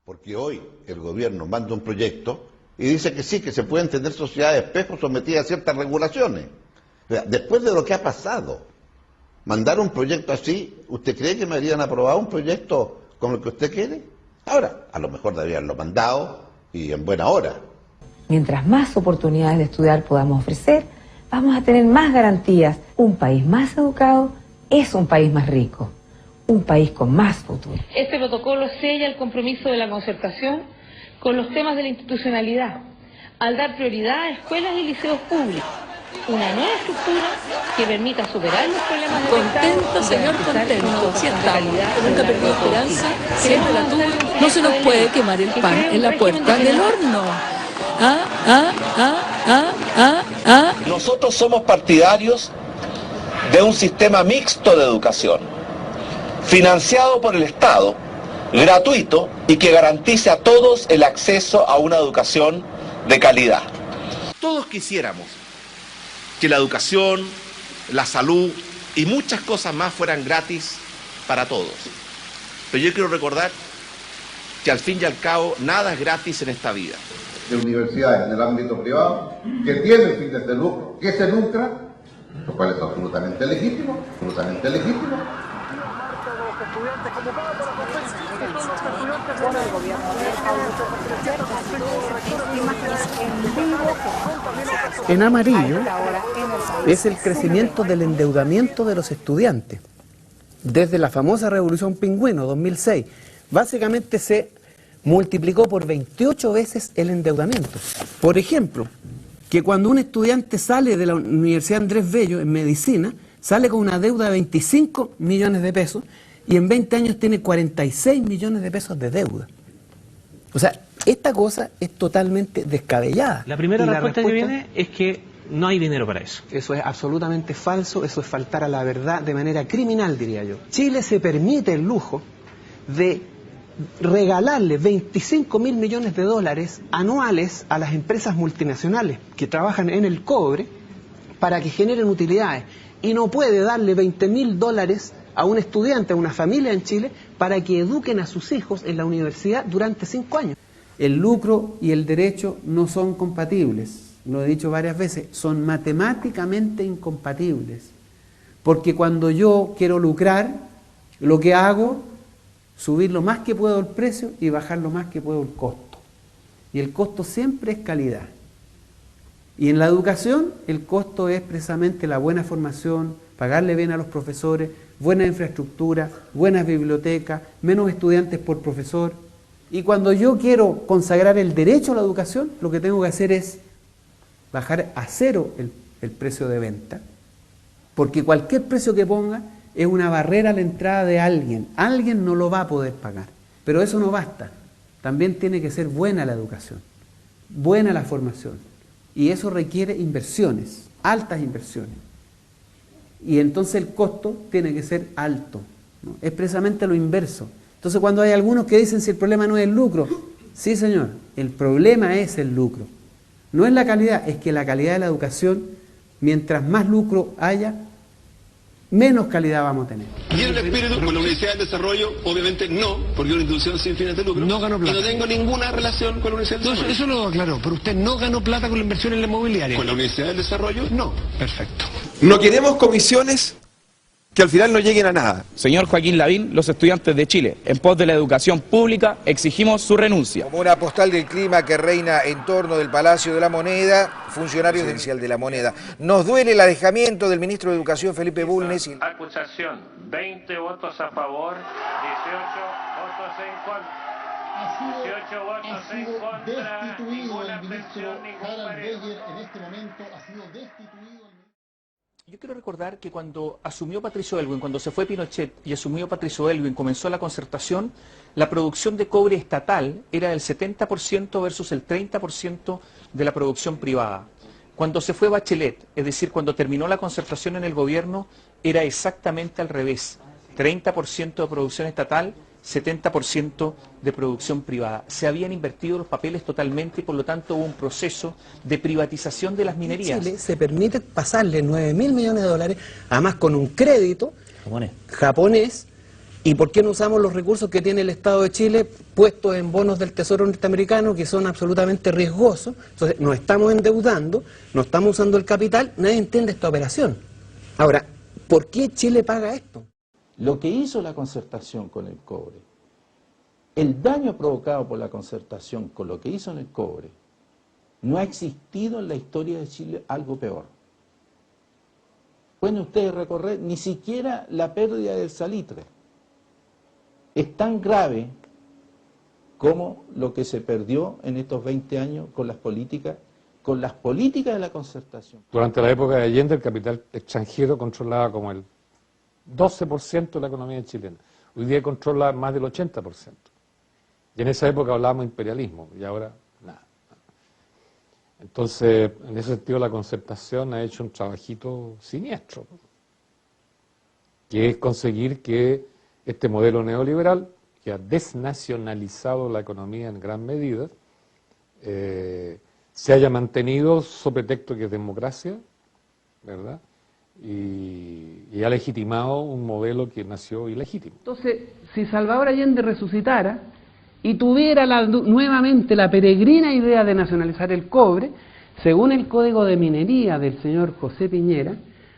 Porque hoy el gobierno manda un proyecto y dice que sí, que se pueden tener sociedades espejo sometidas a ciertas regulaciones. O sea, después de lo que ha pasado, mandar un proyecto así, ¿usted cree que me habrían aprobado un proyecto como el que usted quiere? Ahora, a lo mejor deberían haberlo mandado y en buena hora. Mientras más oportunidades de estudiar podamos ofrecer, vamos a tener más garantías. Un país más educado es un país más rico. Un país con más futuro. Este protocolo sella el compromiso de la concertación con los temas de la institucionalidad, al dar prioridad a escuelas y liceos públicos, una nueva estructura que permita superar los problemas de Contento, señor, contento. Sí estamos. Nunca perdí esperanza, siempre la tuve. No se nos puede quemar el pan en la puerta del horno. Nosotros somos partidarios de un sistema mixto de educación, financiado por el Estado, gratuito y que garantice a todos el acceso a una educación de calidad. Todos quisiéramos que la educación, la salud y muchas cosas más fueran gratis para todos. Pero yo quiero recordar que al fin y al cabo nada es gratis en esta vida. De universidades en el ámbito privado que tienen fines de lucro, que se lucran, lo cual es absolutamente legítimo, absolutamente legítimo. En amarillo es el crecimiento del endeudamiento de los estudiantes. Desde la famosa Revolución Pingüino, 2006, básicamente se multiplicó por 28 veces el endeudamiento. Por ejemplo, que cuando un estudiante sale de la Universidad Andrés Bello en medicina, sale con una deuda de 25 millones de pesos y en 20 años tiene 46 millones de pesos de deuda. O sea, esta cosa es totalmente descabellada. La primera respuesta que viene es que no hay dinero para eso. Eso es absolutamente falso, eso es faltar a la verdad de manera criminal, diría yo. Chile se permite el lujo de regalarle 25.000 millones de dólares anuales a las empresas multinacionales que trabajan en el cobre para que generen utilidades, y no puede darle 20.000 dólares a un estudiante, a una familia en Chile, para que eduquen a sus hijos en la universidad durante 5 años. El lucro y el derecho no son compatibles, lo he dicho varias veces, son matemáticamente incompatibles, porque cuando yo quiero lucrar, lo que hago subir lo más que puedo el precio y bajar lo más que puedo el costo. Y el costo siempre es calidad. Y en la educación el costo es precisamente la buena formación, pagarle bien a los profesores, buena infraestructura, buenas bibliotecas, menos estudiantes por profesor. Y cuando yo quiero consagrar el derecho a la educación, lo que tengo que hacer es bajar a cero el precio de venta, porque cualquier precio que ponga es una barrera a la entrada de alguien. Alguien no lo va a poder pagar. Pero eso no basta. También tiene que ser buena la educación, buena la formación. Y eso requiere inversiones, altas inversiones. Y entonces el costo tiene que ser alto, ¿no? Es precisamente lo inverso. Entonces cuando hay algunos que dicen si el problema no es el lucro, sí señor, el problema es el lucro. No es la calidad, es que la calidad de la educación, mientras más lucro haya, menos calidad vamos a tener. Y en el espíritu, con la Universidad del Desarrollo, obviamente no, porque es una institución sin fines de lucro. No ganó plata. Y no tengo ninguna relación con la Universidad del Desarrollo. Eso lo aclaró, pero usted no ganó plata con la inversión en la inmobiliaria. ¿Con la Universidad del Desarrollo? No. Perfecto. No queremos comisiones que al final no lleguen a nada. Señor Joaquín Lavín, los estudiantes de Chile, en pos de la educación pública, exigimos su renuncia. Como una postal del clima que reina en torno del Palacio de la Moneda, funcionarios de la Moneda. Nos duele el alejamiento del ministro de Educación, Felipe Bulnes. Acusación, 20 votos a favor, 18 votos en contra. 18 votos en contra, destituido el ministro Harald Beyer en este momento, ha sido destituido. Yo quiero recordar que cuando asumió Patricio Aylwin, cuando se fue Pinochet y asumió Patricio Aylwin, comenzó la concertación, la producción de cobre estatal era del 70% versus el 30% de la producción privada. Cuando se fue Bachelet, es decir, cuando terminó la concertación en el gobierno, era exactamente al revés. 30% de producción estatal, 70% de producción privada. Se habían invertido los papeles totalmente y por lo tanto hubo un proceso de privatización de las minerías. En Chile se permite pasarle 9.000 millones de dólares, además con un crédito japonés. ¿Y por qué no usamos los recursos que tiene el Estado de Chile puestos en bonos del Tesoro norteamericano que son absolutamente riesgosos? Entonces nos estamos endeudando, no estamos usando el capital, nadie entiende esta operación. Ahora, ¿por qué Chile paga esto? Lo que hizo la concertación con el cobre, el daño provocado por la concertación con lo que hizo en el cobre, no ha existido en la historia de Chile algo peor. Pueden ustedes recorrer ni siquiera la pérdida del salitre. Es tan grave como lo que se perdió en estos 20 años con las políticas de la concertación. Durante la época de Allende el capital extranjero controlaba como el 12% de la economía chilena. Hoy día controla más del 80%. Y en esa época hablábamos de imperialismo y ahora nada. Entonces, en ese sentido la concertación ha hecho un trabajito siniestro, ¿no? Que es conseguir que este modelo neoliberal, que ha desnacionalizado la economía en gran medida, se haya mantenido sobre pretexto que es democracia, ¿verdad? Y ha legitimado un modelo que nació ilegítimo. Entonces, si Salvador Allende resucitara y tuviera nuevamente la peregrina idea de nacionalizar el cobre, según el Código de Minería del señor José Piñera,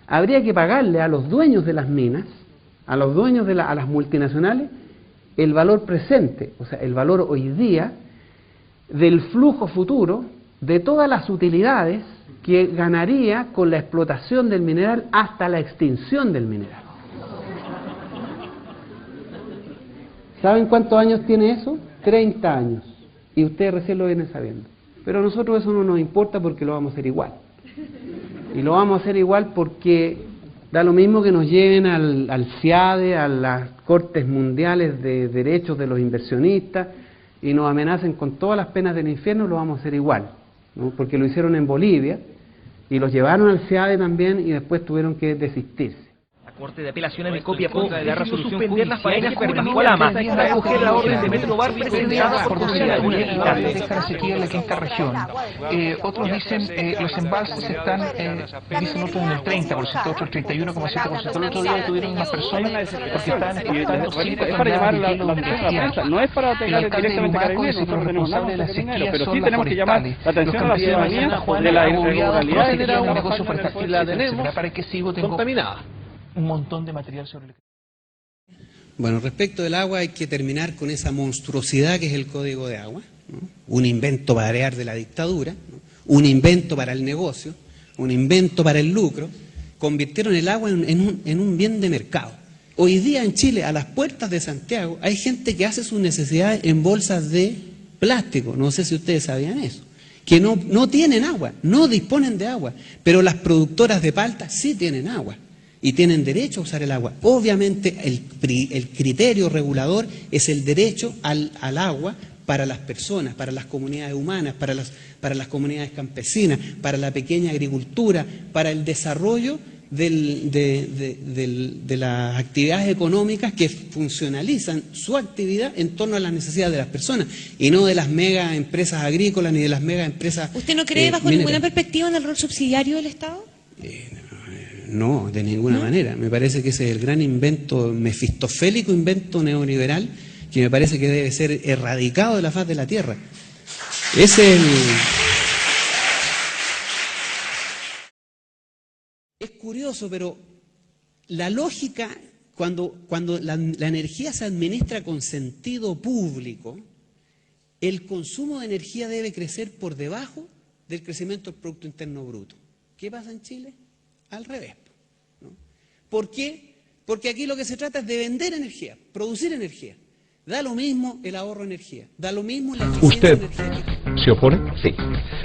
habría que pagarle a los dueños de las minas, a los dueños de a las multinacionales, el valor presente, o sea, el valor hoy día del flujo futuro de todas las utilidades que ganaría con la explotación del mineral hasta la extinción del mineral. ¿Saben cuántos años tiene eso? 30 años. Y ustedes recién lo vienen sabiendo. Pero a nosotros eso no nos importa porque lo vamos a hacer igual. Y lo vamos a hacer igual porque da lo mismo que nos lleven al CIADE, a las Cortes Mundiales de Derechos de los Inversionistas, y nos amenacen con todas las penas del infierno, lo vamos a hacer igual, ¿no? Porque lo hicieron en Bolivia, y los llevaron al CIADE también, y después tuvieron que desistirse. La Corte de Apelaciones de Copiapó de la resolución suspender las faenas que permitió a Lama para acoger la orden de Metro Bar presentada por José Aguirre. Dejar a sequía en la quinta región. Otros dicen los embalses están, dicen otros en el 30%, otros 31,7%. El otro día tuvieron una persona porque estaban exportando 5 toneladas de hielo de no es para atacar directamente a Carabineros, nosotros tenemos nada de la sequía, pero sí tenemos que llamar la atención a la ciudadanía de la irregularidad de un negocio y la tenemos para que sigo tengo contaminada. Un montón de material sobre el... Bueno, respecto del agua hay que terminar con esa monstruosidad que es el Código de Agua, ¿no? Un invento para arear de la dictadura, ¿no? Un invento para el negocio, un invento para el lucro. Convirtieron el agua en un bien de mercado. Hoy día en Chile, a las puertas de Santiago, hay gente que hace sus necesidades en bolsas de plástico, no sé si ustedes sabían eso, que no tienen agua, no disponen de agua, pero las productoras de palta sí tienen agua. Y tienen derecho a usar el agua. Obviamente el criterio regulador es el derecho al agua para las personas, para las comunidades humanas, para las comunidades campesinas, para la pequeña agricultura, para el desarrollo de las actividades económicas que funcionalizan su actividad en torno a las necesidades de las personas y no de las mega empresas agrícolas ni de las mega empresas ¿Usted no cree bajo ninguna perspectiva en el rol subsidiario del Estado? No, de ninguna manera. Me parece que ese es el gran invento, mefistofélico invento neoliberal, que me parece que debe ser erradicado de la faz de la tierra. Es curioso, pero la lógica, cuando la energía se administra con sentido público, el consumo de energía debe crecer por debajo del crecimiento del Producto Interno Bruto. ¿Qué pasa en Chile? Al revés, ¿no? ¿Por qué? Porque aquí lo que se trata es de vender energía, producir energía. Da lo mismo el ahorro de energía, da lo mismo la eficiencia ¿Usted energética. se opone? Sí.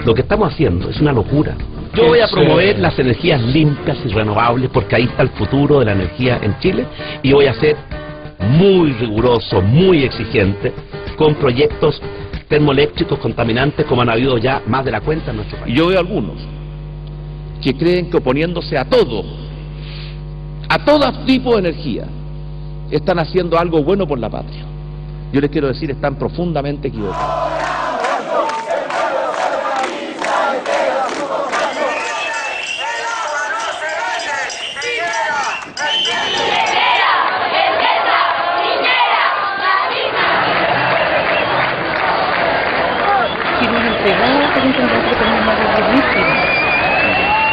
Lo que estamos haciendo es una locura. Yo voy a promover las energías limpias y renovables porque ahí está el futuro de la energía en Chile y voy a ser muy riguroso, muy exigente con proyectos termoeléctricos contaminantes como han habido ya más de la cuenta en nuestro país. Y yo veo algunos que creen que oponiéndose a todo tipo de energía, están haciendo algo bueno por la patria. Yo les quiero decir, están profundamente equivocados.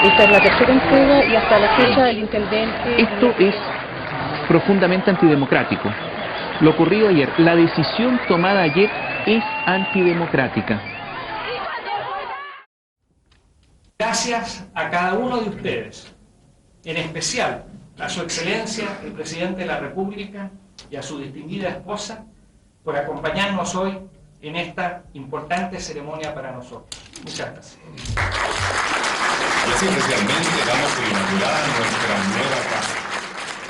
Esta es la tercera entrega y hasta la fecha el intendente... Esto es profundamente antidemocrático. Lo ocurrido ayer, la decisión tomada ayer es antidemocrática. Gracias a cada uno de ustedes, en especial a su excelencia el presidente de la República y a su distinguida esposa, por acompañarnos hoy en esta importante ceremonia para nosotros. Muchas gracias. Y así especialmente damos por inaugurada nuestra nueva casa.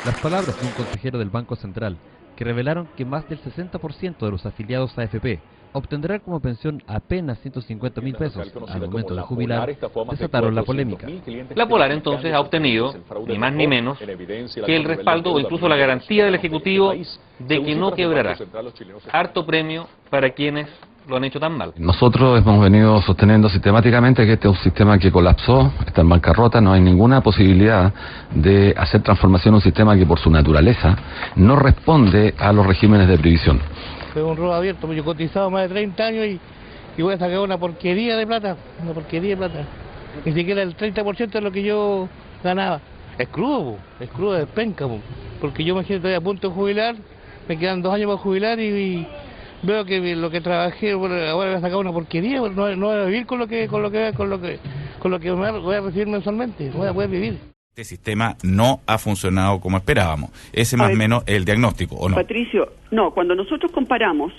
Las palabras de un consejero del Banco Central que revelaron que más del 60% de los afiliados a AFP obtendrán como pensión apenas 150.000 pesos al momento de jubilar, desataron la polémica. La Polar entonces ha obtenido, ni más ni menos, que el respaldo o incluso la garantía del Ejecutivo de que no quebrará. Harto premio para quienes lo han hecho tan mal. Nosotros hemos venido sosteniendo sistemáticamente que este es un sistema que colapsó, está en bancarrota, no hay ninguna posibilidad de hacer transformación en un sistema que por su naturaleza no responde a los regímenes de previsión. Fue un robo abierto, yo he cotizado más de 30 años y voy a sacar una porquería de plata, Ni siquiera el 30% de lo que yo ganaba. Es crudo, es penca, porque yo me siento todavía a punto de jubilar, me quedan 2 años para jubilar y veo que lo que trabajé, ahora voy a sacar una porquería, no voy a vivir con lo que voy a recibir mensualmente, no voy a poder vivir. Este sistema no ha funcionado como esperábamos. Ese más o menos el diagnóstico, ¿o no? Patricio, no, cuando nosotros comparamos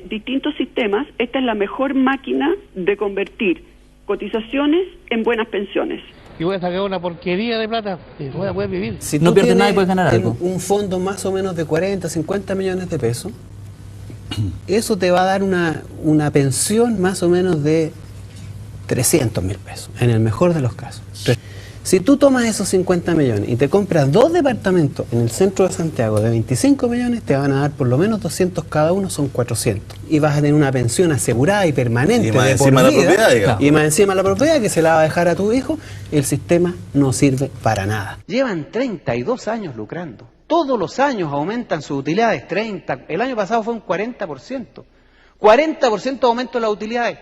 distintos sistemas, esta es la mejor máquina de convertir cotizaciones en buenas pensiones. Y voy a sacar una porquería de plata, no voy a poder vivir. Si no pierdes nada y puedes ganar algo. Un fondo más o menos de 40, 50 millones de pesos, eso te va a dar una pensión más o menos de 300.000 pesos, en el mejor de los casos. Si tú tomas esos 50 millones y te compras 2 departamentos en el centro de Santiago de 25 millones, te van a dar por lo menos 200 cada uno, son 400. Y vas a tener una pensión asegurada y permanente y más de encima por vida, la propiedad, digamos. Y más encima la propiedad que se la va a dejar a tu hijo. El sistema no sirve para nada. Llevan 32 años lucrando. Todos los años aumentan sus utilidades, 30. El año pasado fue un 40%. 40% de aumento de las utilidades.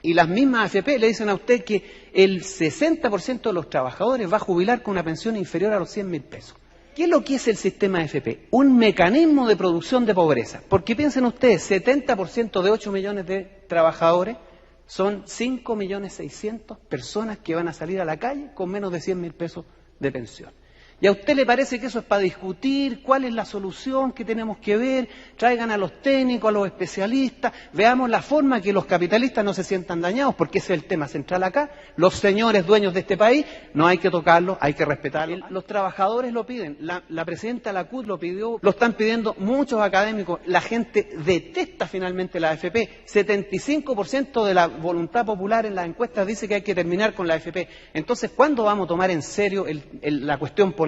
Y las mismas AFP le dicen a usted que el 60% de los trabajadores va a jubilar con una pensión inferior a los 100.000 pesos. ¿Qué es lo que es el sistema AFP? Un mecanismo de producción de pobreza. Porque piensen ustedes, 70% de 8 millones de trabajadores son 5.600.000 personas que van a salir a la calle con menos de 100.000 pesos de pensión. ¿Y a usted le parece que eso es para discutir cuál es la solución que tenemos que ver? Traigan a los técnicos, a los especialistas, veamos la forma que los capitalistas no se sientan dañados, porque ese es el tema central acá. Los señores dueños de este país, no hay que tocarlos, hay que respetarlos. Los trabajadores lo piden, la presidenta de la CUT lo pidió, lo están pidiendo muchos académicos, la gente detesta finalmente la AFP. 75% de la voluntad popular en las encuestas dice que hay que terminar con la AFP. Entonces, ¿cuándo vamos a tomar en serio la cuestión política?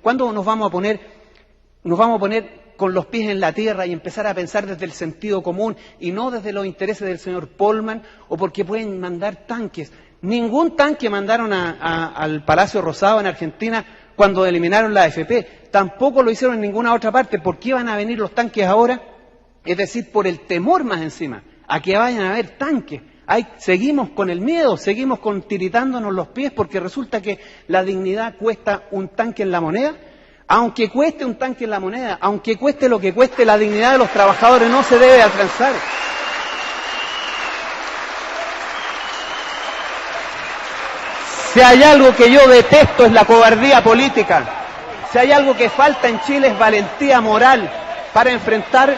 ¿Cuándo nos vamos a poner con los pies en la tierra y empezar a pensar desde el sentido común y no desde los intereses del señor Polman o porque pueden mandar tanques? Ningún tanque mandaron al Palacio Rosado en Argentina cuando eliminaron la AFP. Tampoco lo hicieron en ninguna otra parte. ¿Por qué van a venir los tanques ahora? Es decir, por el temor más encima, a que vayan a haber tanques. Seguimos con el miedo, seguimos tiritándonos los pies porque resulta que la dignidad cuesta un tanque en la moneda. Aunque cueste un tanque en la moneda, aunque cueste lo que cueste, la dignidad de los trabajadores no se debe alcanzar. Si hay algo que yo detesto es la cobardía política. Si hay algo que falta en Chile es valentía moral para enfrentar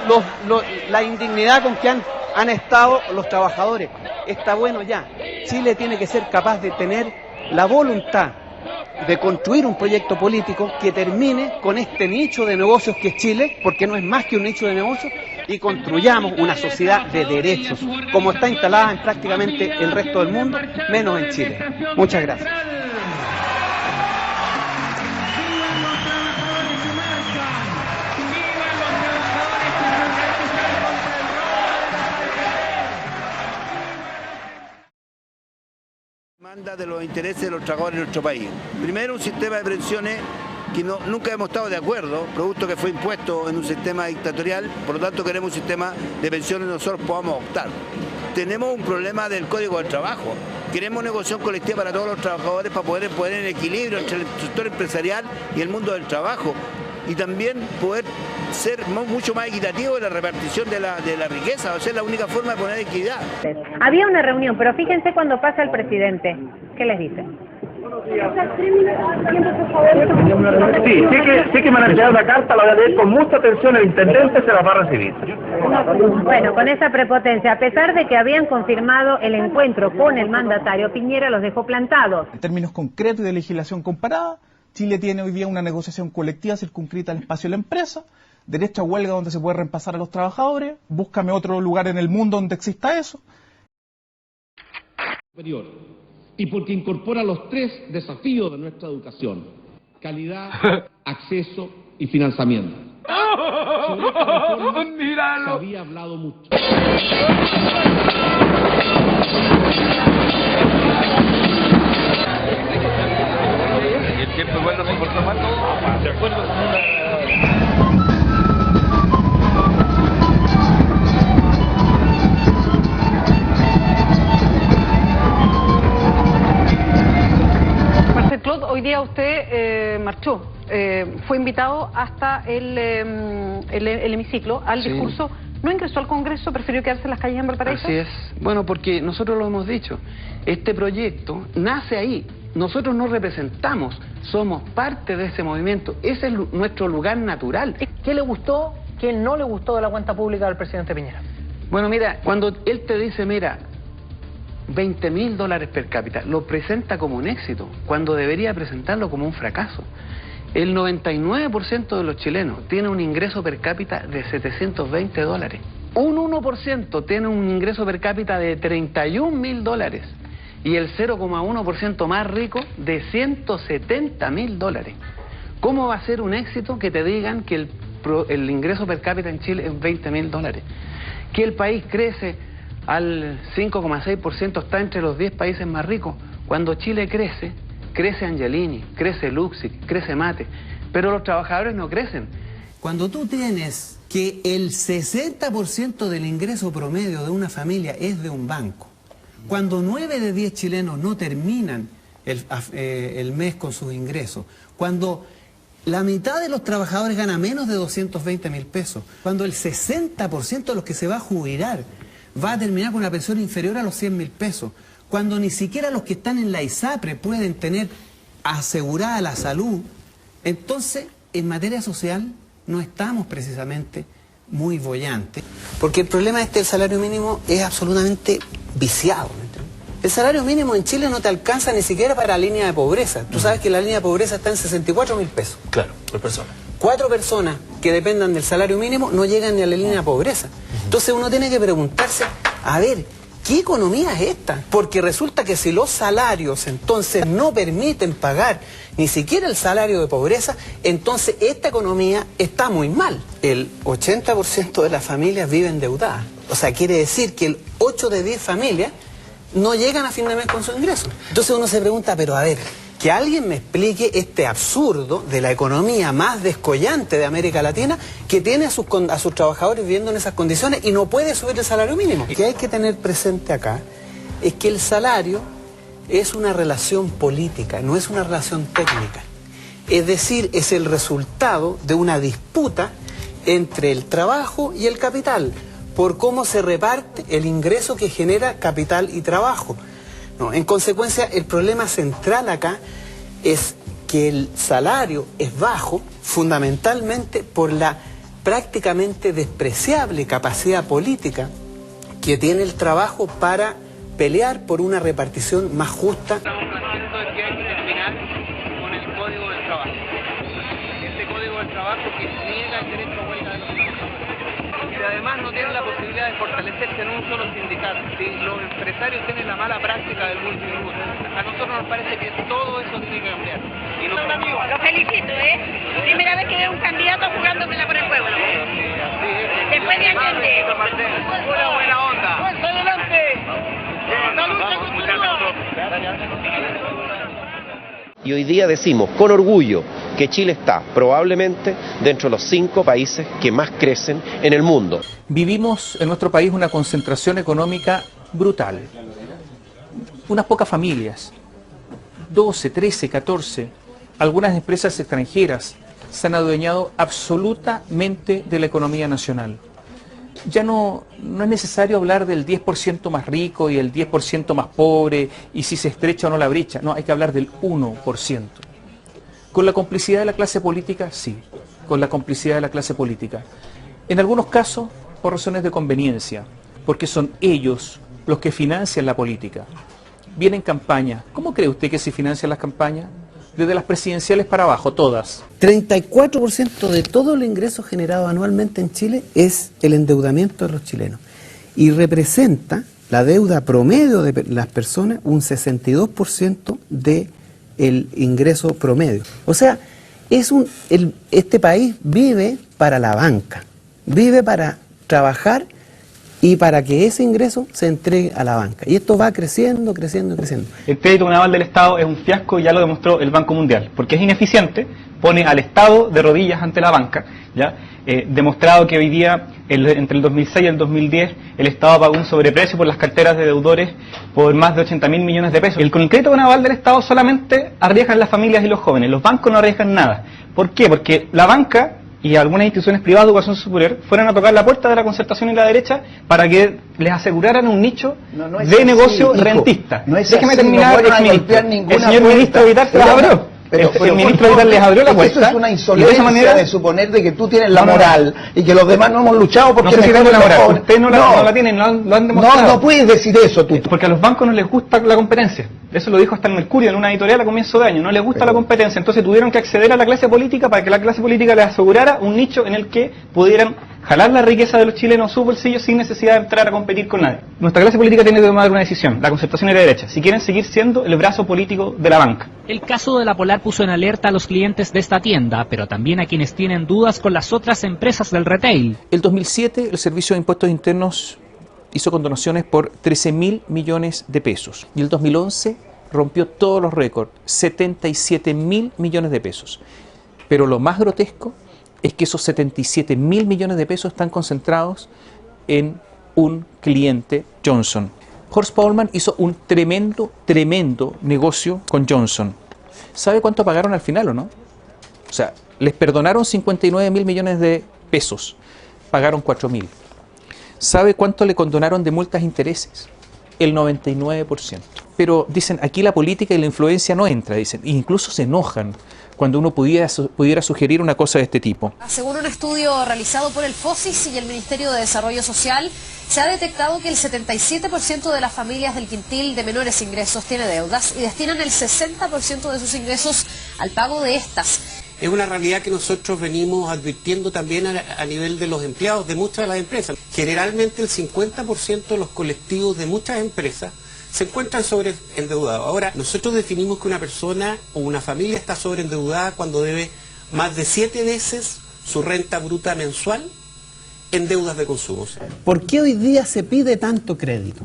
la indignidad con que han han estado los trabajadores. Está bueno ya. Chile tiene que ser capaz de tener la voluntad de construir un proyecto político que termine con este nicho de negocios que es Chile, porque no es más que un nicho de negocios, y construyamos una sociedad de derechos, como está instalada en prácticamente el resto del mundo, menos en Chile. Muchas gracias. Demanda de los intereses de los trabajadores de nuestro país. Primero, un sistema de pensiones que nunca hemos estado de acuerdo, producto que fue impuesto en un sistema dictatorial, por lo tanto queremos un sistema de pensiones que nosotros podamos optar. Tenemos un problema del Código del Trabajo. Queremos negociación colectiva para todos los trabajadores para poder poner en equilibrio entre el sector empresarial y el mundo del trabajo. Y también poder ser mucho más equitativo en la repartición de la riqueza, o sea, es la única forma de poner equidad. Había una reunión, pero fíjense cuando pasa el presidente, ¿qué les dice? Sí, sé que me han enviado una carta, la voy a leer con mucha atención, el intendente se la va a recibir. Bueno, con esa prepotencia, a pesar de que habían confirmado el encuentro con el mandatario, Piñera los dejó plantados. En términos concretos y de legislación comparada, Chile tiene hoy día una negociación colectiva circunscrita al espacio de la empresa, derecho a huelga donde se puede reemplazar a los trabajadores, búscame otro lugar en el mundo donde exista eso. Superior. Y porque incorpora los 3 desafíos de nuestra educación: calidad, acceso y financiamiento. Sobre esta reforma se había hablado mucho. ¿Y el tiempo igual no se importa más? De acuerdo con una... Hoy día usted marchó, fue invitado hasta el hemiciclo, al discurso. ¿No ingresó al Congreso? ¿Prefirió quedarse en las calles en Valparaíso? Así es. Bueno, porque nosotros lo hemos dicho. Este proyecto nace ahí. Nosotros no representamos, somos parte de ese movimiento. Ese es nuestro lugar natural. ¿Qué le gustó, qué no le gustó de la cuenta pública del presidente Piñera? Bueno, mira, cuando él te dice, mira, $20.000 per cápita, lo presenta como un éxito, cuando debería presentarlo como un fracaso. El 99% de los chilenos tiene un ingreso per cápita de $720. Un 1% tiene un ingreso per cápita de $31.000. Y el 0,1% más rico de $170.000. ¿Cómo va a ser un éxito que te digan que el ingreso per cápita en Chile es $20.000? Que el país crece al 5,6%, está entre los 10 países más ricos. Cuando Chile crece, crece Angelini, crece Luxic, crece Mate, pero los trabajadores no crecen. Cuando tú tienes que el 60% del ingreso promedio de una familia es de un banco, cuando 9 de 10 chilenos no terminan el mes con sus ingresos, cuando la mitad de los trabajadores gana menos de 220.000 pesos, cuando el 60% de los que se va a jubilar va a terminar con una pensión inferior a los 100.000 pesos, cuando ni siquiera los que están en la ISAPRE pueden tener asegurada la salud, entonces en materia social no estamos precisamente muy bollantes. Porque el problema del salario mínimo es absolutamente viciado. El salario mínimo en Chile no te alcanza ni siquiera para la línea de pobreza. Tú sabes que la línea de pobreza está en 64.000 pesos. Claro, por persona. 4 personas que dependan del salario mínimo no llegan ni a la línea de pobreza. Entonces uno tiene que preguntarse, a ver, ¿qué economía es esta? Porque resulta que si los salarios entonces no permiten pagar ni siquiera el salario de pobreza, entonces esta economía está muy mal. El 80% de las familias viven endeudadas. O sea, quiere decir que el 8 de 10 familias no llegan a fin de mes con sus ingresos. Entonces uno se pregunta, pero a ver, que alguien me explique este absurdo de la economía más descollante de América Latina, que tiene a sus trabajadores viviendo en esas condiciones y no puede subir el salario mínimo. Lo que hay que tener presente acá es que el salario es una relación política, no es una relación técnica. Es decir, es el resultado de una disputa entre el trabajo y el capital, por cómo se reparte el ingreso que genera capital y trabajo. No, en consecuencia, el problema central acá es que el salario es bajo fundamentalmente por la prácticamente despreciable capacidad política que tiene el trabajo para pelear por una repartición más justa. Estamos planteando que hay que terminar con el Código del Trabajo. Este Código del Trabajo que niega el derecho a huelga de los trabajadores. Y además no tiene la posibilidad de fortalecerse en un solo sindicato. Si los empresarios tienen la mala práctica del multitributo, a nosotros nos parece que todo eso tiene que cambiar. Y no, amigo, lo felicito, Primera vez que veo un candidato jugándomela por el pueblo. Después de Allende. Una buena onda. ¡Fuerza adelante! Y hoy día decimos con orgullo que Chile está probablemente dentro de los 5 países que más crecen en el mundo. Vivimos en nuestro país una concentración económica brutal. Unas pocas familias, 12, 13, 14, algunas empresas extranjeras se han adueñado absolutamente de la economía nacional. Ya no es necesario hablar del 10% más rico y el 10% más pobre y si se estrecha o no la brecha. No, hay que hablar del 1%. ¿Con la complicidad de la clase política? Sí, con la complicidad de la clase política. En algunos casos, por razones de conveniencia, porque son ellos los que financian la política. Vienen campañas. ¿Cómo cree usted que se financian las campañas? Desde las presidenciales para abajo, todas. 34% de todo el ingreso generado anualmente en Chile es el endeudamiento de los chilenos. Y representa la deuda promedio de las personas un 62% del ingreso promedio. O sea, este país vive para la banca, vive para trabajar y para que ese ingreso se entregue a la banca. Y esto va creciendo, creciendo, creciendo. El crédito con aval del Estado es un fiasco, ya lo demostró el Banco Mundial, porque es ineficiente, pone al Estado de rodillas ante la banca, ¿ya? Demostrado que hoy día, entre el 2006 y el 2010, el Estado pagó un sobreprecio por las carteras de deudores por más de 80.000 millones de pesos. Con el crédito con aval del Estado solamente arriesgan las familias y los jóvenes, los bancos no arriesgan nada. ¿Por qué? Porque la banca y algunas instituciones privadas de educación superior fueron a tocar la puerta de la concertación y la derecha para que les aseguraran un nicho de negocio rentista. Déjeme terminar, exministro. El señor ministro Vitar se las abrió. El ministro Vitar les abrió la puerta. Eso es una insolencia de suponer de que tú tienes la moral y que los demás no hemos luchado porque... No sé si tengo la moral. Ustedes no la tienen, lo han demostrado. No puedes decir eso tú. Porque a los bancos no les gusta la competencia. Eso lo dijo hasta el Mercurio en una editorial a comienzo de año. No les gusta la competencia. Entonces tuvieron que acceder a la clase política para que la clase política les asegurara un nicho en el que pudieran jalar la riqueza de los chilenos a sus bolsillos sin necesidad de entrar a competir con nadie. Nuestra clase política tiene que tomar una decisión, la concertación y la derecha, si quieren seguir siendo el brazo político de la banca. El caso de la Polar puso en alerta a los clientes de esta tienda, pero también a quienes tienen dudas con las otras empresas del retail. El 2007 el Servicio de Impuestos Internos hizo condonaciones por 13.000 millones de pesos y el 2011 rompió todos los récords, 77.000 millones de pesos. Pero lo más grotesco es que esos 77.000 millones de pesos están concentrados en un cliente, Johnson. Horst Paulmann hizo un tremendo negocio con Johnson. ¿Sabe cuánto pagaron al final o no? O sea, les perdonaron 59.000 millones de pesos, pagaron 4.000. ¿Sabe cuánto le condonaron de multas e intereses? El 99%. Pero dicen, aquí la política y la influencia no entra, dicen, e incluso se enojan cuando uno pudiera sugerir una cosa de este tipo. Según un estudio realizado por el FOSIS y el Ministerio de Desarrollo Social, se ha detectado que el 77% de las familias del quintil de menores ingresos tiene deudas y destinan el 60% de sus ingresos al pago de estas. Es una realidad que nosotros venimos advirtiendo también a nivel de los empleados de muchas de las empresas. Generalmente el 50% de los colectivos de muchas empresas se encuentran sobreendeudados. Ahora, nosotros definimos que una persona o una familia está sobreendeudada cuando debe más de 7 veces su renta bruta mensual en deudas de consumo. ¿Por qué hoy día se pide tanto crédito?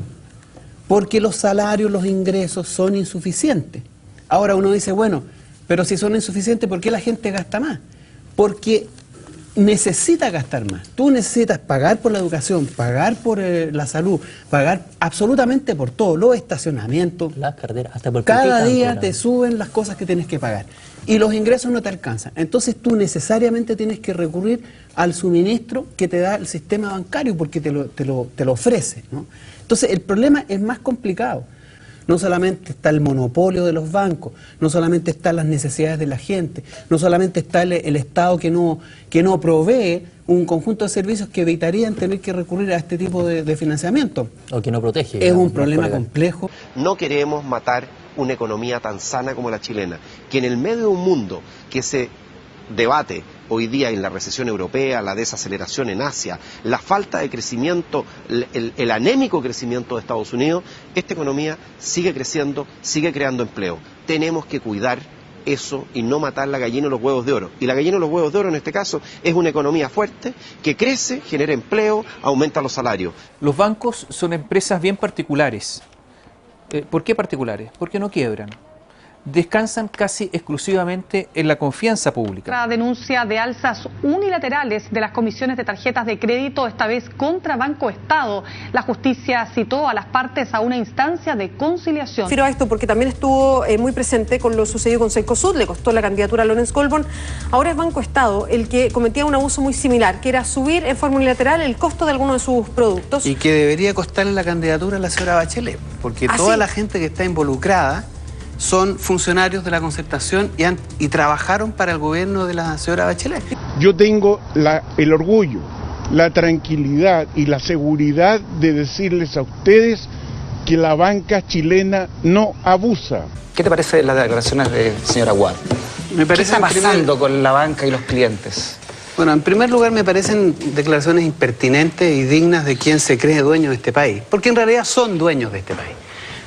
Porque los salarios, los ingresos son insuficientes. Ahora uno dice, bueno, pero si son insuficientes, ¿por qué la gente gasta más? Porque necesita gastar más. Tú necesitas pagar por la educación, pagar por la salud, pagar absolutamente por todo, los estacionamientos. Las carreras, hasta por cada día te suben las cosas que tienes que pagar y los ingresos no te alcanzan. Entonces tú necesariamente tienes que recurrir al suministro que te da el sistema bancario porque te lo ofrece, ¿no? Entonces el problema es más complicado. no solamente está el monopolio de los bancos, no solamente están las necesidades de la gente, no solamente está el Estado que no provee un conjunto de servicios que evitarían tener que recurrir a este tipo de financiamiento. O que no protege. Es un problema complejo. No queremos matar una economía tan sana como la chilena, que en el medio de un mundo que se debate hoy día en la recesión europea, la desaceleración en Asia, la falta de crecimiento, el anémico crecimiento de Estados Unidos, esta economía sigue creciendo, sigue creando empleo. Tenemos que cuidar eso y no matar la gallina y los huevos de oro. Y la gallina y los huevos de oro en este caso es una economía fuerte que crece, genera empleo, aumenta los salarios. Los bancos son empresas bien particulares. ¿Por qué particulares? Porque no quiebran. Descansan casi exclusivamente en la confianza pública. La denuncia de alzas unilaterales de las comisiones de tarjetas de crédito, esta vez contra Banco Estado. La justicia citó a las partes a una instancia de conciliación. Refiero a esto porque también estuvo muy presente con lo sucedido con Cencosud, le costó la candidatura a Lorenz Goldborn. Ahora es Banco Estado el que cometía un abuso muy similar, que era subir en forma unilateral el costo de algunos de sus productos. Y que debería costarle la candidatura a la señora Bachelet, porque toda la gente que está involucrada son funcionarios de la Concertación y trabajaron para el gobierno de la señora Bachelet. Yo tengo el orgullo, la tranquilidad y la seguridad de decirles a ustedes que la banca chilena no abusa. ¿Qué te parece las declaraciones de señora Watt? ¿Qué está pasando con la banca y los clientes? Bueno, en primer lugar me parecen declaraciones impertinentes y dignas de quien se cree dueño de este país, porque en realidad son dueños de este país.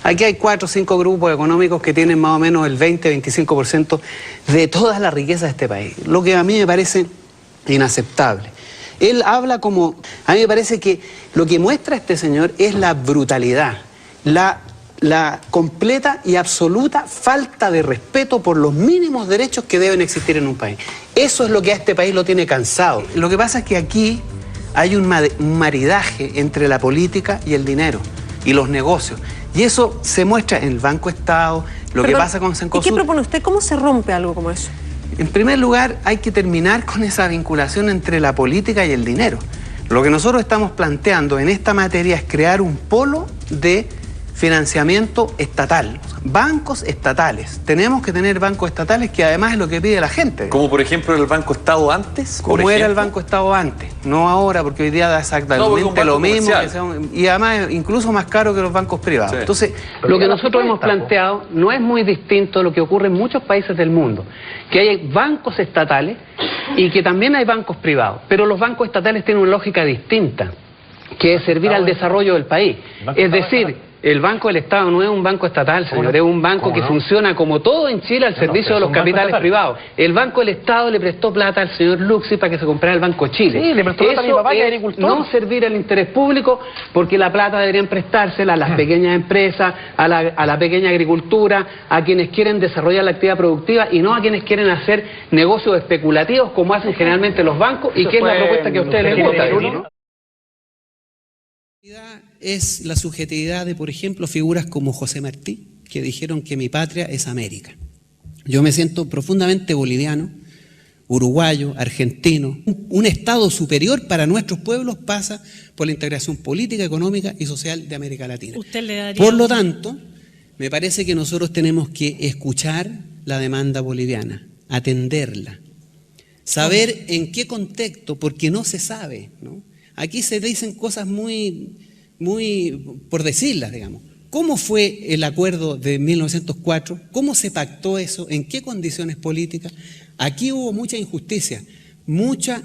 Aquí hay 4 o 5 grupos económicos que tienen más o menos el 20-25% de toda la riqueza de este país, lo que a mí me parece inaceptable. Él habla como... A mí me parece que lo que muestra este señor es la brutalidad, la completa y absoluta falta de respeto por los mínimos derechos que deben existir en un país. Eso es lo que a este país lo tiene cansado. Lo que pasa es que aquí hay un maridaje entre la política y el dinero y los negocios. Y eso se muestra en el Banco Estado, que pasa con Cencosud. ¿Y qué propone usted? ¿Cómo se rompe algo como eso? En primer lugar, hay que terminar con esa vinculación entre la política y el dinero. Lo que nosotros estamos planteando en esta materia es crear un polo de financiamiento estatal, bancos estatales. Tenemos que tener bancos estatales, que además es lo que pide la gente. Como por ejemplo el Banco Estado antes. Como era el Banco Estado antes, no ahora, porque hoy día da exactamente lo mismo, y además incluso más caro que los bancos privados. Sí. Entonces, lo que nosotros hemos planteado no es muy distinto a lo que ocurre en muchos países del mundo, que hay bancos estatales y que también hay bancos privados, pero los bancos estatales tienen una lógica distinta, que es servir al desarrollo del país. Es decir, el Banco del Estado no es un banco estatal, señor, es un banco que funciona como todo en Chile al servicio de los capitales privados. El Banco del Estado le prestó plata al señor Luxi para que se comprara el Banco Chile. Sí, le prestó plata a mi papá, que es agricultor. No servir al interés público, porque la plata deberían prestársela a las pequeñas empresas, a la pequeña agricultura, a quienes quieren desarrollar la actividad productiva y no a quienes quieren hacer negocios especulativos como hacen generalmente los bancos y que es la propuesta que a ustedes les gusta. Es la subjetividad de, por ejemplo, figuras como José Martí, que dijeron que mi patria es América. Yo me siento profundamente boliviano, uruguayo, argentino. Un estado superior para nuestros pueblos pasa por la integración política, económica y social de América Latina. Por lo tanto, me parece que nosotros tenemos que escuchar la demanda boliviana, atenderla, saber en qué contexto, porque no se sabe, ¿no? Aquí se dicen cosas muy por decirlas, digamos. ¿Cómo fue el acuerdo de 1904? ¿Cómo se pactó eso? ¿En qué condiciones políticas? Aquí hubo mucha injusticia, mucha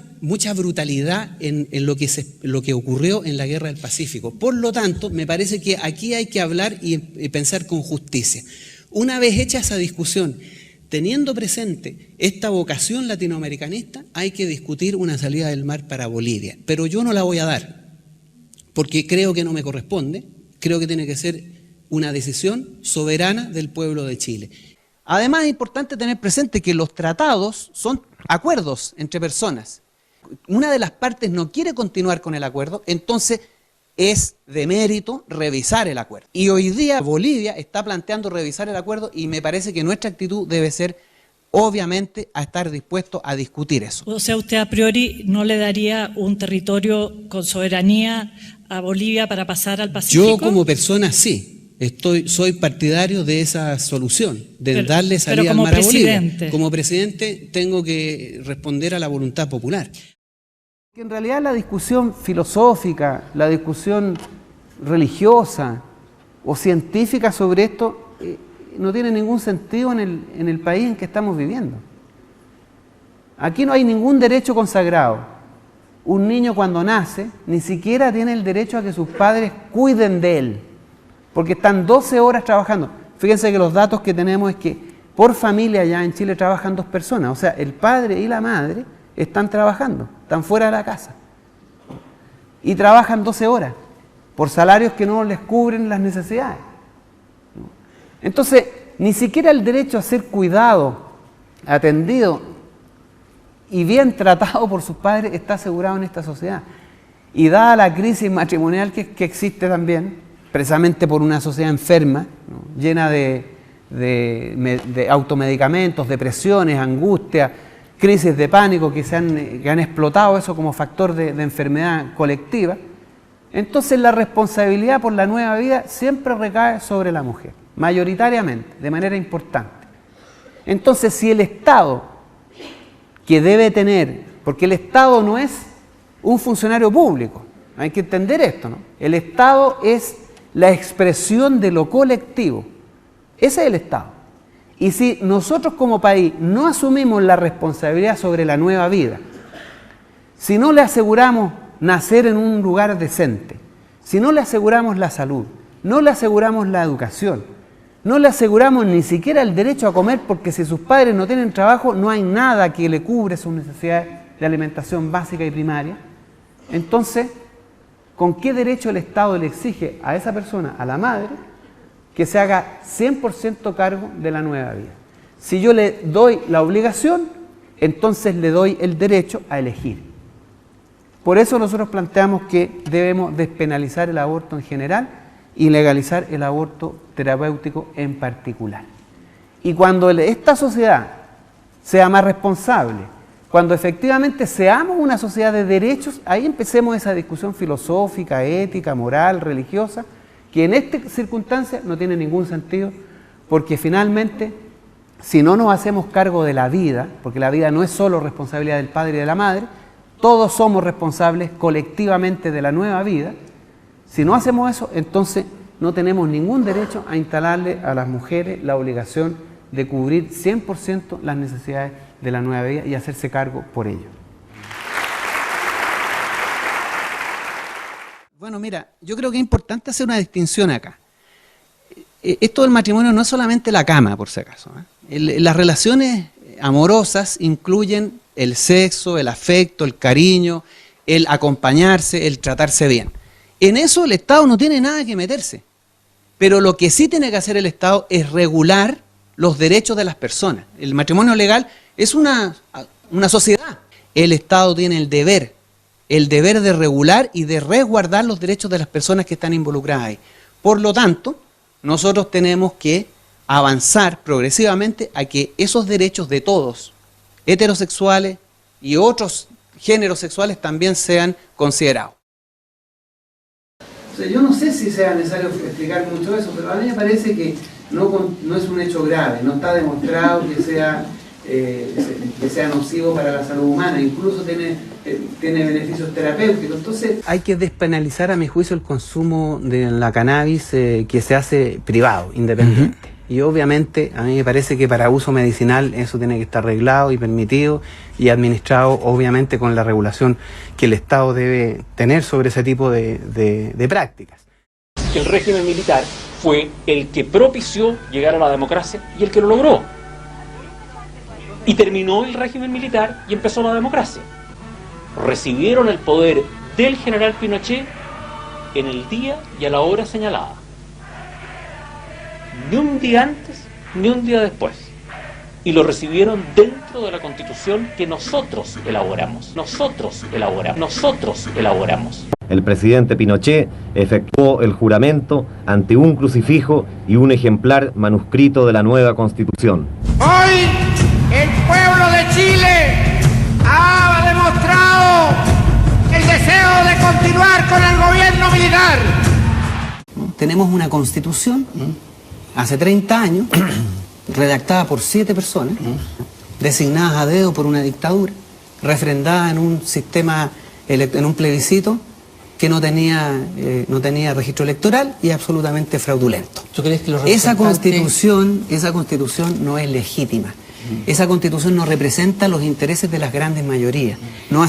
brutalidad en lo que ocurrió en la Guerra del Pacífico. Por lo tanto, me parece que aquí hay que hablar y pensar con justicia. Una vez hecha esa discusión, teniendo presente esta vocación latinoamericanista, hay que discutir una salida del mar para Bolivia. Pero yo no la voy a dar, porque creo que no me corresponde, creo que tiene que ser una decisión soberana del pueblo de Chile. Además, es importante tener presente que los tratados son acuerdos entre personas. Una de las partes no quiere continuar con el acuerdo, entonces es de mérito revisar el acuerdo. Y hoy día Bolivia está planteando revisar el acuerdo y me parece que nuestra actitud debe ser, obviamente, a estar dispuesto a discutir eso. O sea, usted a priori no le daría un territorio con soberanía a Bolivia para pasar al Pacífico. Yo como persona sí, soy partidario de esa solución, de darle salida al Mara Bolivia. Como presidente tengo que responder a la voluntad popular. En realidad la discusión filosófica, la discusión religiosa o científica sobre esto no tiene ningún sentido en el país en que estamos viviendo. Aquí no hay ningún derecho consagrado. Un niño cuando nace ni siquiera tiene el derecho a que sus padres cuiden de él, porque están 12 horas trabajando. Fíjense que los datos que tenemos es que por familia ya en Chile trabajan 2 personas, o sea, el padre y la madre están trabajando, están fuera de la casa y trabajan 12 horas por salarios que no les cubren las necesidades. Entonces, ni siquiera el derecho a ser cuidado, atendido y bien tratado por sus padres está asegurado en esta sociedad. Y dada la crisis matrimonial que existe también, precisamente por una sociedad enferma, ¿no?, llena de automedicamentos, depresiones, angustia, crisis de pánico que han explotado eso como factor de enfermedad colectiva, entonces la responsabilidad por la nueva vida siempre recae sobre la mujer, mayoritariamente, de manera importante. Entonces, si el Estado, que debe tener, porque el Estado no es un funcionario público, hay que entender esto, ¿no? El Estado es la expresión de lo colectivo, ese es el Estado. Y si nosotros como país no asumimos la responsabilidad sobre la nueva vida, si no le aseguramos nacer en un lugar decente, si no le aseguramos la salud, no le aseguramos la educación, no le aseguramos ni siquiera el derecho a comer, porque si sus padres no tienen trabajo no hay nada que le cubre sus necesidades de alimentación básica y primaria, entonces, ¿con qué derecho el Estado le exige a esa persona, a la madre, que se haga 100% cargo de la nueva vida? Si yo le doy la obligación, entonces le doy el derecho a elegir. Por eso nosotros planteamos que debemos despenalizar el aborto en general y legalizar el aborto terapéutico en particular. Y cuando esta sociedad sea más responsable, cuando efectivamente seamos una sociedad de derechos, ahí empecemos esa discusión filosófica, ética, moral, religiosa, que en esta circunstancia no tiene ningún sentido, porque finalmente, si no nos hacemos cargo de la vida, porque la vida no es solo responsabilidad del padre y de la madre, todos somos responsables colectivamente de la nueva vida. Si no hacemos eso, entonces no tenemos ningún derecho a instalarle a las mujeres la obligación de cubrir 100% las necesidades de la nueva vida y hacerse cargo por ello. Bueno, mira, yo creo que es importante hacer una distinción acá. Esto del matrimonio no es solamente la cama, por si acaso, ¿eh? Las relaciones amorosas incluyen el sexo, el afecto, el cariño, el acompañarse, el tratarse bien. En eso el Estado no tiene nada que meterse. Pero lo que sí tiene que hacer el Estado es regular los derechos de las personas. El matrimonio legal es una sociedad. El Estado tiene el deber de regular y de resguardar los derechos de las personas que están involucradas ahí. Por lo tanto, nosotros tenemos que avanzar progresivamente a que esos derechos de todos, heterosexuales y otros géneros sexuales, también sean considerados. O sea, yo no sé si sea necesario explicar mucho eso, pero a mí me parece que no es un hecho grave, no está demostrado que sea nocivo para la salud humana, incluso tiene beneficios terapéuticos. Entonces hay que despenalizar, a mi juicio, el consumo de la cannabis que se hace privado, independiente. Y obviamente a mí me parece que para uso medicinal eso tiene que estar arreglado y permitido y administrado, obviamente, con la regulación que el Estado debe tener sobre ese tipo de prácticas. El régimen militar fue el que propició llegar a la democracia y el que lo logró. Y terminó el régimen militar y empezó la democracia. Recibieron el poder del general Pinochet en el día y a la hora señalada. Ni un día antes, ni un día después. Y lo recibieron dentro de la Constitución que nosotros elaboramos. El presidente Pinochet efectuó el juramento ante un crucifijo y un ejemplar manuscrito de la nueva Constitución. Hoy el pueblo de Chile ha demostrado el deseo de continuar con el gobierno militar. tenemos una constitución hace 30 años, redactada por 7 personas, designadas a dedo por una dictadura, refrendada en un sistema, en un plebiscito que no tenía registro electoral y absolutamente fraudulento. ¿Tú crees que esa constitución no es legítima? Esa constitución no representa los intereses de las grandes mayorías. No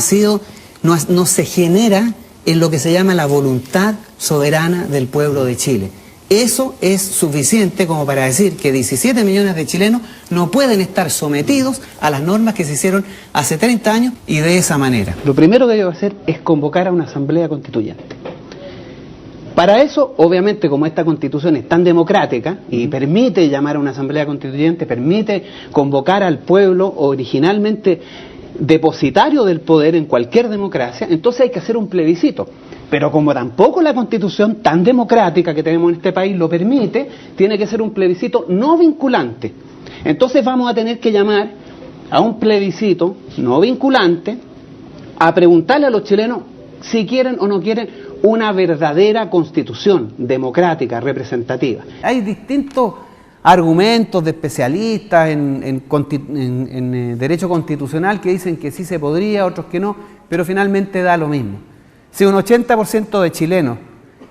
se genera en lo que se llama la voluntad soberana del pueblo de Chile. Eso es suficiente como para decir que 17 millones de chilenos no pueden estar sometidos a las normas que se hicieron hace 30 años y de esa manera. Lo primero que hay que hacer es convocar a una asamblea constituyente. Para eso, obviamente, como esta constitución es tan democrática y permite llamar a una asamblea constituyente, permite convocar al pueblo originalmente depositario del poder en cualquier democracia, entonces hay que hacer un plebiscito. Pero como tampoco la constitución tan democrática que tenemos en este país lo permite, tiene que ser un plebiscito no vinculante. Entonces vamos a tener que llamar a un plebiscito no vinculante a preguntarle a los chilenos si quieren o no quieren una verdadera constitución democrática, representativa. Hay distintos argumentos de especialistas en derecho constitucional que dicen que sí se podría, otros que no, pero finalmente da lo mismo. Si un 80% de chilenos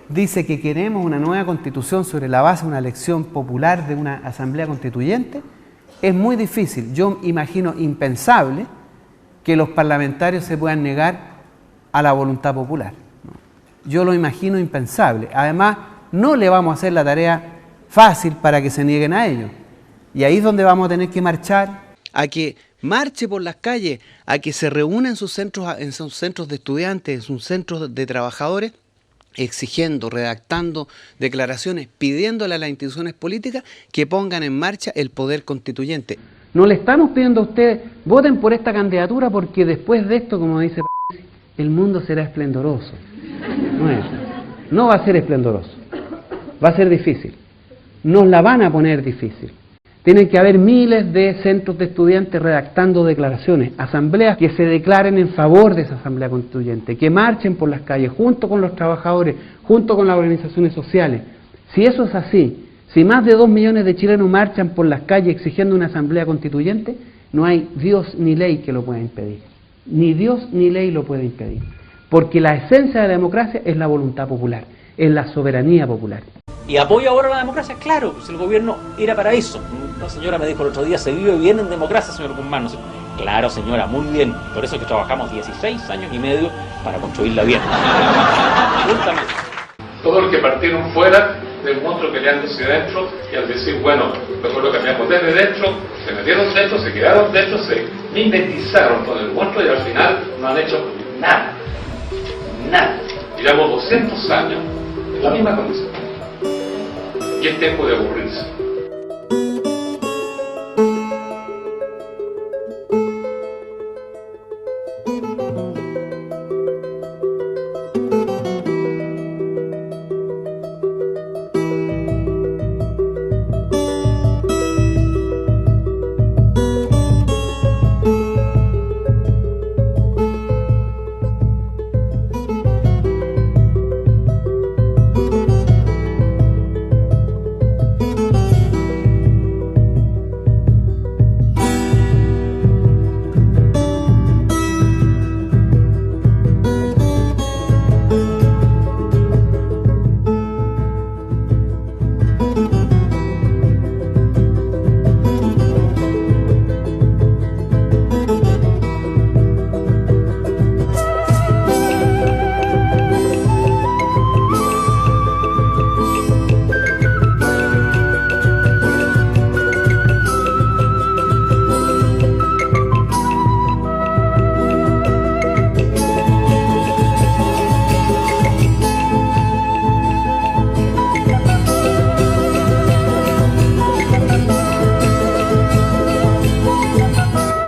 dice que queremos una nueva constitución sobre la base de una elección popular de una asamblea constituyente, es muy difícil, yo imagino impensable, que los parlamentarios se puedan negar a la voluntad popular. Yo lo imagino impensable. Además, no le vamos a hacer la tarea fácil para que se nieguen a ello. Y ahí es donde vamos a tener que marchar, a que marche por las calles, a que se reúna en sus centros de estudiantes, en sus centros de trabajadores, exigiendo, redactando declaraciones, pidiéndole a las instituciones políticas que pongan en marcha el poder constituyente. No le estamos pidiendo a ustedes, voten por esta candidatura porque después de esto, como dice el mundo será esplendoroso. No va a ser esplendoroso, va a ser difícil. Nos la van a poner difícil. Tienen que haber miles de centros de estudiantes redactando declaraciones, asambleas que se declaren en favor de esa asamblea constituyente, que marchen por las calles junto con los trabajadores, junto con las organizaciones sociales. Si eso es así, si más de 2 millones de chilenos marchan por las calles exigiendo una asamblea constituyente, no hay Dios ni ley que lo pueda impedir. Ni Dios ni ley lo puede impedir. Porque la esencia de la democracia es la voluntad popular, es la soberanía popular. ¿Y apoya ahora la democracia? Claro, pues el gobierno era para eso. Una señora me dijo el otro día, se vive bien en democracia, señor Guzmán. No sé. Claro, señora, muy bien. Por eso es que trabajamos 16 años y medio para construirla bien. Cuéntame. Todos los que partieron fuera del monstruo peleándose dentro, y al decir, bueno, mejor lo cambiamos desde dentro, se metieron dentro, se quedaron dentro, se mimetizaron con el monstruo y al final no han hecho nada. Nada. Llevamos 200 años en la misma condición. Y es tiempo de aburrirse.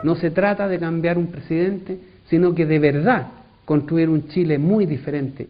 No se trata de cambiar un presidente, sino que de verdad construir un Chile muy diferente.